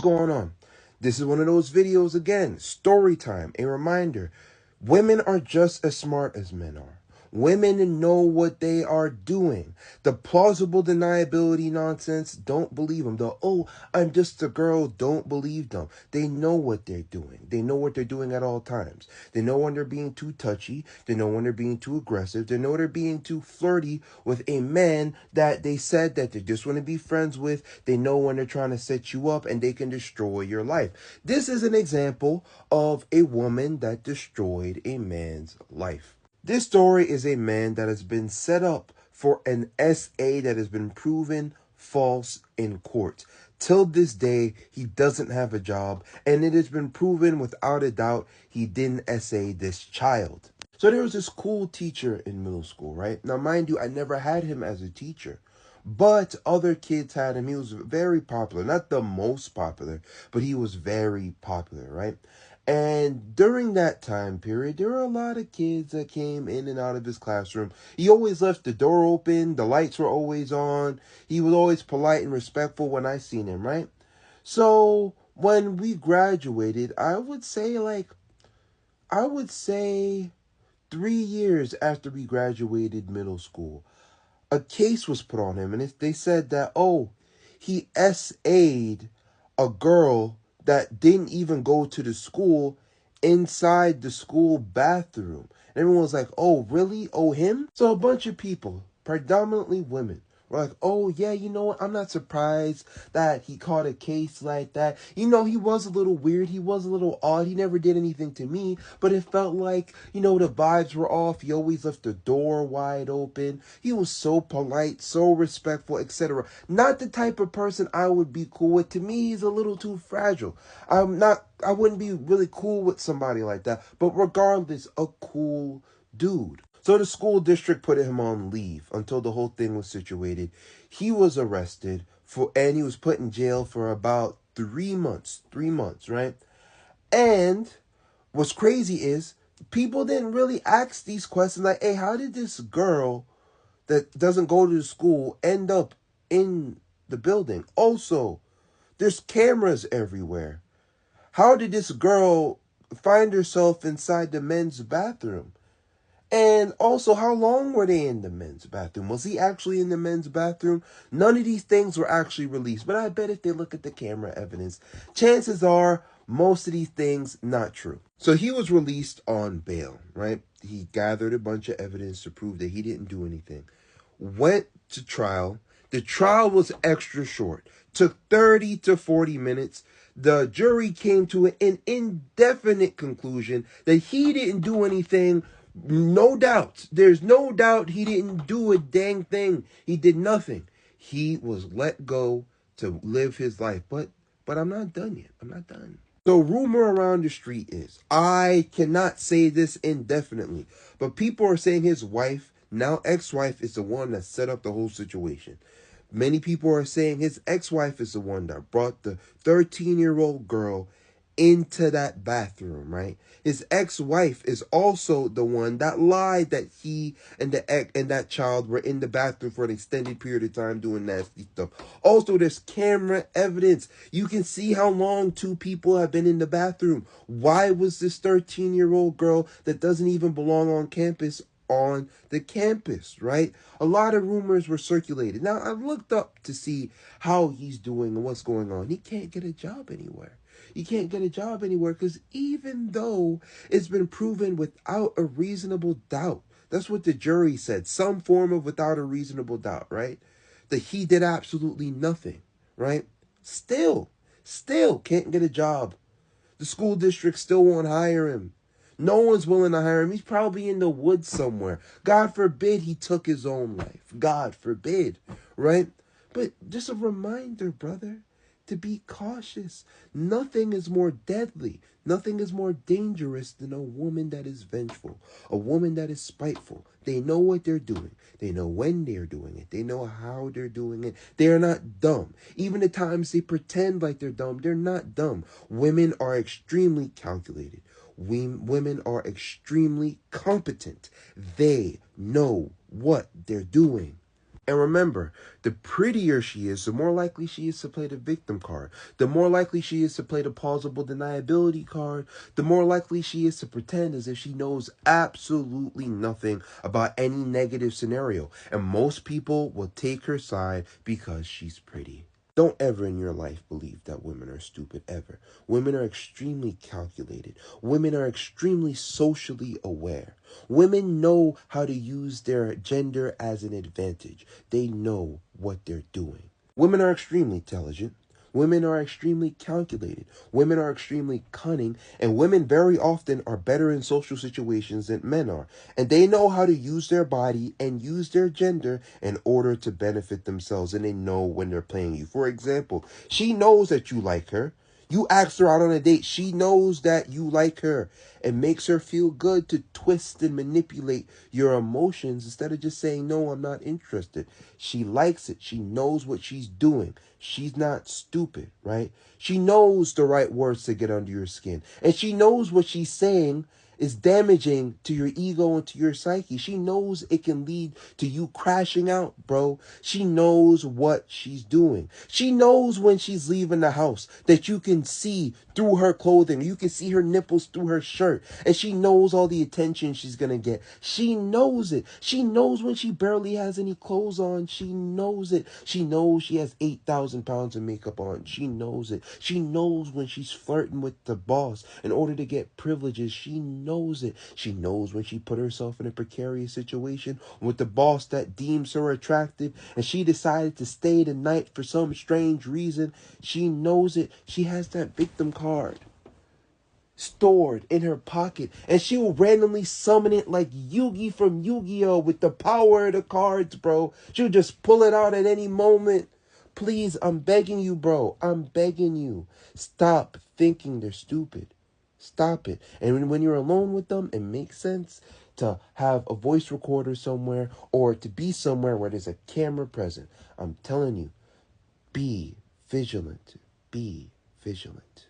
Going on? This is one of those videos again. Story time. A reminder. Women are just as smart as men are. Women know what they are doing. The plausible deniability nonsense, don't believe them. I'm just a girl, don't believe them. They know what they're doing. They know what they're doing at all times. They know when they're being too touchy. They know when they're being too aggressive. They know they're being too flirty with a man that they said that they just want to be friends with. They know when they're trying to set you up and they can destroy your life. This is an example of a woman that destroyed a man's life. This story is a man that has been set up for an SA that has been proven false in court. Till this day, he doesn't have a job, and it has been proven without a doubt he didn't SA this child. So there was this cool teacher in middle school, right? Now, mind you, I never had him as a teacher, but other kids had him. He was very popular, not the most popular, but he was very popular, right? And during that time period, there were a lot of kids that came in and out of his classroom. He always left the door open. The lights were always on. He was always polite and respectful when I seen him, right? So when we graduated, I would say 3 years after we graduated middle school, a case was put on him. And they said that, he SA'd a girl that didn't even go to the school inside the school bathroom. And everyone was like, oh, really? Oh, him? So a bunch of people, predominantly women, were like, oh, yeah, you know what? I'm not surprised that he caught a case like that. You know, he was a little weird. He was a little odd. He never did anything to me, but it felt like, the vibes were off. He always left the door wide open. He was so polite, so respectful, etc. Not the type of person I would be cool with. To me, he's a little too fragile. I wouldn't be really cool with somebody like that. But regardless, a cool dude. So the school district put him on leave until the whole thing was situated. He was arrested and he was put in jail for about 3 months. 3 months, right? And what's crazy is people didn't really ask these questions like, hey, how did this girl that doesn't go to the school end up in the building? Also, there's cameras everywhere. How did this girl find herself inside the men's bathroom? And also, how long were they in the men's bathroom? Was he actually in the men's bathroom? None of these things were actually released. But I bet if they look at the camera evidence, chances are most of these things not true. So he was released on bail, right? He gathered a bunch of evidence to prove that he didn't do anything. Went to trial. The trial was extra short. Took 30 to 40 minutes. The jury came to an indefinite conclusion that he didn't do anything. No doubt. There's no doubt he didn't do a dang thing. He did nothing. He was let go to live his life. But I'm not done yet. I'm not done. So rumor around the street is, I cannot say this indefinitely, but people are saying his wife, now ex-wife, is the one that set up the whole situation. Many people are saying his ex-wife is the one that brought the 13-year-old girl into that bathroom, right? His ex-wife is also the one that lied that he and that child were in the bathroom for an extended period of time doing nasty stuff. Also, there's camera evidence. You can see how long two people have been in the bathroom. Why was this 13-year-old girl that doesn't even belong on the campus, right? A lot of rumors were circulated. Now, I looked up to see how he's doing and what's going on. He can't get a job anywhere. You can't get a job anywhere because even though it's been proven without a reasonable doubt, that's what the jury said, some form of without a reasonable doubt, right? That he did absolutely nothing, right? Still can't get a job. The school district still won't hire him. No one's willing to hire him. He's probably in the woods somewhere. God forbid he took his own life. God forbid, right? But just a reminder, brother, to be cautious. Nothing is more deadly. Nothing is more dangerous than a woman that is vengeful. A woman that is spiteful. They know what they're doing. They know when they're doing it. They know how they're doing it. They're not dumb. Even the times they pretend like they're dumb, they're not dumb. Women are extremely calculated. Women are extremely competent. They know what they're doing. And remember, the prettier she is, the more likely she is to play the victim card. The more likely she is to play the plausible deniability card. The more likely she is to pretend as if she knows absolutely nothing about any negative scenario. And most people will take her side because she's pretty. Don't ever in your life believe that women are stupid, ever. Women are extremely calculated. Women are extremely socially aware. Women know how to use their gender as an advantage. They know what they're doing. Women are extremely intelligent. Women are extremely calculated. Women are extremely cunning. And women very often are better in social situations than men are. And they know how to use their body and use their gender in order to benefit themselves. And they know when they're playing you. For example, she knows that you like her. You asked her out on a date. She knows that you like her. It makes her feel good to twist and manipulate your emotions instead of just saying, no, I'm not interested. She likes it. She knows what she's doing. She's not stupid, right? She knows the right words to get under your skin. And she knows what she's saying is damaging to your ego and to your psyche. She knows it can lead to you crashing out, bro. She knows what she's doing. She knows when she's leaving the house that you can see through her clothing. You can see her nipples through her shirt. And she knows all the attention she's going to get. She knows it. She knows when she barely has any clothes on. She knows it. She knows she has 8,000 pounds of makeup on. She knows it. She knows when she's flirting with the boss in order to get privileges. She knows it. She knows when she put herself in a precarious situation with the boss that deems her attractive and she decided to stay the night for some strange reason. She knows it. She has that victim card stored in her pocket and she will randomly summon it like Yugi from Yu-Gi-Oh with the power of the cards, bro. She'll just pull it out at any moment. Please, I'm begging you, bro. I'm begging you. Stop thinking they're stupid. Stop it. And when you're alone with them, it makes sense to have a voice recorder somewhere or to be somewhere where there's a camera present. I'm telling you, be vigilant. Be vigilant.